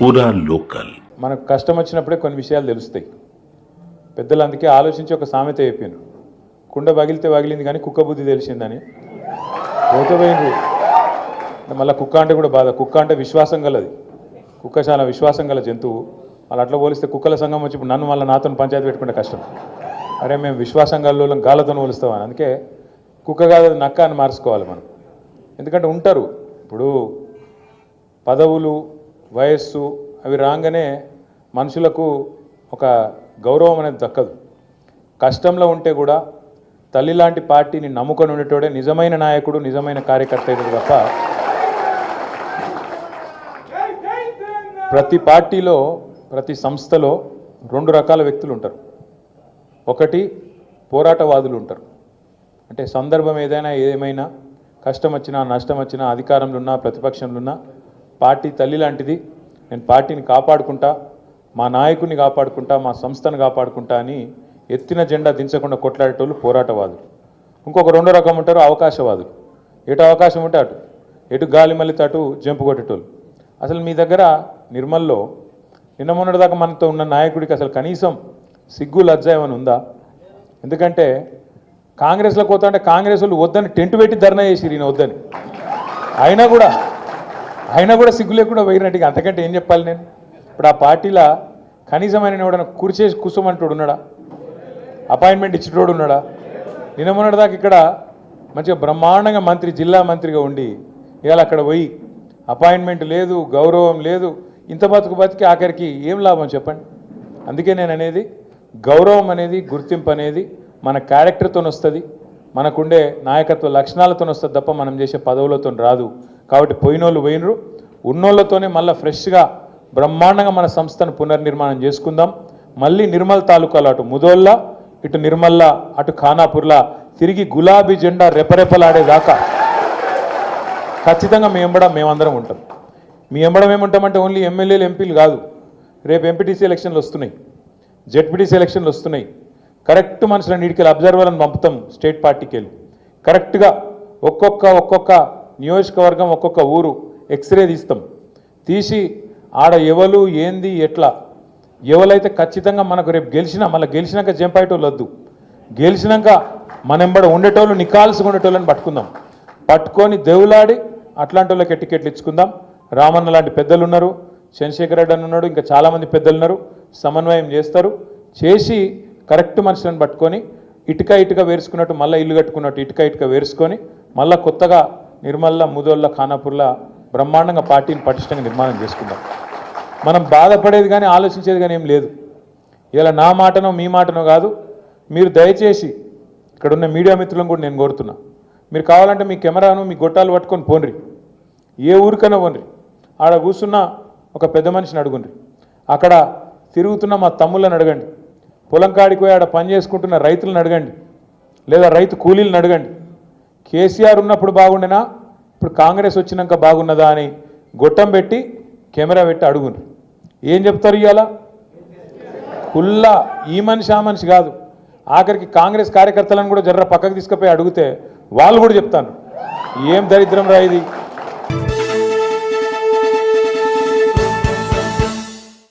పూరా లోకల్. మనకు కష్టం వచ్చినప్పుడే కొన్ని విషయాలు తెలుస్తాయి. పెద్దలు అందుకే ఆలోచించి ఒక సామెత చెప్పాను, కుండ పగిలితే పగిలింది కానీ కుక్క బుద్ధి తెలిసిందని. పోతపోయినరు మళ్ళీ కుక్క అంటే కూడా బాధ. కుక్క అంటే విశ్వాసం గలది, కుక్క చాలా విశ్వాసం గల జంతువు. వాళ్ళు అట్లా పోలిస్తే కుక్కల సంఘం వచ్చి నన్ను మళ్ళీ నాతో పంచాయతీ పెట్టుకుంటే కష్టం. అరే మేము విశ్వాసం గల గాలతో పోలుస్తామని. అందుకే కుక్క కాదు నక్క అని మార్చుకోవాలి మనం. ఎందుకంటే ఉంటారు ఇప్పుడు పదవులు వయస్సు అవి రాగానే మనుషులకు ఒక గౌరవం అనేది దక్కదు. కష్టంలో ఉంటే కూడా తల్లి లాంటి పార్టీని నమ్ముకొని ఉండేటోడే నిజమైన నాయకుడు, నిజమైన కార్యకర్త అయితే తప్ప ప్రతి పార్టీలో ప్రతి సంస్థలో రెండు రకాల వ్యక్తులు ఉంటారు. ఒకటి పోరాటవాదులు ఉంటారు. అంటే సందర్భం ఏమైనా కష్టం వచ్చినా నష్టం వచ్చినా అధికారంలో ఉన్నా ప్రతిపక్షంలో ఉన్నా పార్టీ తల్లి లాంటిది, నేను పార్టీని కాపాడుకుంటా, మా నాయకుడిని కాపాడుకుంటా, మా సంస్థను కాపాడుకుంటా అని ఎత్తిన జెండా దించకుండా కొట్లాడేటోళ్ళు పోరాటవాదులు. ఇంకొక రెండో రకం ఉంటారు అవకాశవాదులు. ఎటు అవకాశం ఉంటే అటు, ఎటు గాలి మళ్ళీ అటు జంపు కొట్టేటోళ్ళు. అసలు మీ దగ్గర నిర్మల్లో నిన్న మొన్నటిదాకా మనతో ఉన్న నాయకుడికి అసలు కనీసం సిగ్గు లజ్జ ఏమైనా ఉందా? ఎందుకంటే కాంగ్రెస్లో పోతా అంటే కాంగ్రెస్ వాళ్ళు వద్దని టెంట్ పెట్టి ధర్నా చేసిరు, ఈయన వద్దని. అయినా కూడా సిగ్గు లేకుండా పోయినట్టుగా. అంతకంటే ఏం చెప్పాలి నేను? ఇప్పుడు ఆ పార్టీలో కనీసం ఆయన ఎవడన్నా కుర్చేసి కూర్చోమంటాడు ఉన్నాడా? అపాయింట్మెంట్ ఇచ్చేటోడు ఉన్నాడా? నిన్న మొన్నటిదాకా ఇక్కడ మంచిగా బ్రహ్మాండంగా మంత్రి, జిల్లా మంత్రిగా ఉండి ఇవాళ అక్కడ పోయి అపాయింట్మెంట్ లేదు, గౌరవం లేదు, ఇంత బతికి ఆఖరికి ఏం లాభం చెప్పండి? అందుకే నేను అనేది గౌరవం అనేది, గుర్తింపు అనేది మన క్యారెక్టర్తో వస్తుంది, మనకుండే నాయకత్వ లక్షణాలతో వస్తుంది తప్ప మనం చేసే పదవులతో రాదు. కాబట్టి పోయినోళ్ళు పోయినరు, ఉన్నోళ్ళతోనే మళ్ళీ ఫ్రెష్గా బ్రహ్మాండంగా మన సంస్థను పునర్నిర్మాణం చేసుకుందాం. మళ్ళీ నిర్మల్ తాలూకాలో అటు ముదోళ్ళ, ఇటు నిర్మల్ల, అటు ఖానాపూర్లా తిరిగి గులాబీ జెండా రెపరెపలాడేదాకా ఖచ్చితంగా మేమందరం ఉంటాం. మీ ఎంబడం ఏముంటామంటే ఓన్లీ ఎమ్మెల్యేలు ఎంపీలు కాదు, రేపు ఎంపీటీసీ ఎలక్షన్లు వస్తున్నాయి, జెడ్పీటీసీ ఎలక్షన్లు వస్తున్నాయి. కరెక్ట్ మనుషులను నీటికి అబ్జర్వర్లను పంపుతాం స్టేట్ పార్టీకి వెళ్ళి. కరెక్ట్గా ఒక్కొక్క నియోజకవర్గం ఒక్కొక్క ఊరు ఎక్స్రే తీస్తాం. తీసి ఆడ ఎవరు ఏంది ఎట్లా ఎవరైతే ఖచ్చితంగా మనకు రేపు మళ్ళీ గెలిచినాక జంపాయేటోళ్ళు వద్దు, గెలిచినాక మనెంబడ ఉండేటోళ్ళు నికాల్సుగా ఉండేటోళ్ళని పట్టుకొని దేవులాడి అట్లాంటి వాళ్ళకి టికెట్లు ఇచ్చుకుందాం. రామన్న లాంటి పెద్దలు ఉన్నారు, చంద్రశేఖర్ రెడ్డి అని ఉన్నాడు, ఇంకా చాలామంది పెద్దలు ఉన్నారు, సమన్వయం చేసి కరెక్ట్ మనుషులను పట్టుకొని ఇటుక వేసుకున్నట్టు మళ్ళీ ఇల్లు కట్టుకున్నట్టు ఇటుక వేసుకొని మళ్ళీ కొత్తగా నిర్మల్ల, ముదోళ్ళ, ఖానాపూర్ల బ్రహ్మాండంగా పార్టీని పటిష్టంగా నిర్మాణం చేసుకుందాం. మనం బాధపడేది కానీ ఆలోచించేది కానీ ఏం లేదు. ఇలా నా మాటనో మీ మాటనో కాదు, మీరు దయచేసి ఇక్కడ ఉన్న మీడియా మిత్రులను కూడా నేను కోరుతున్నా, మీరు కావాలంటే మీ కెమెరాను మీ గొట్టాలు పట్టుకొని పోన్రి, ఏ ఊరికైనా పోన్రి, ఆడ కూర్చున్న ఒక పెద్ద మనిషిని అడుగుండ్రి, అక్కడ తిరుగుతున్న మా తమ్ముళ్ళని అడగండి, పొలం కాడికి పోయి ఆడ పని చేసుకుంటున్న రైతులను అడగండి, లేదా రైతు కూలీలను అడగండి. కేసీఆర్ ఉన్నప్పుడు బాగుండేనా, ఇప్పుడు కాంగ్రెస్ వచ్చినాక బాగున్నదా అని గొట్టం పెట్టి కెమెరా పెట్టి అడుగుండ్రి. ఏం చెప్తారు? ఇవాళ కుల్లా ఈ మనిషి ఆ మనిషి కాదు, ఆఖరికి కాంగ్రెస్ కార్యకర్తలను కూడా జర్ర పక్కకు తీసుకుపోయి అడిగితే వాళ్ళు కూడా చెప్తాను, ఏం దరిద్రం రా ఇది,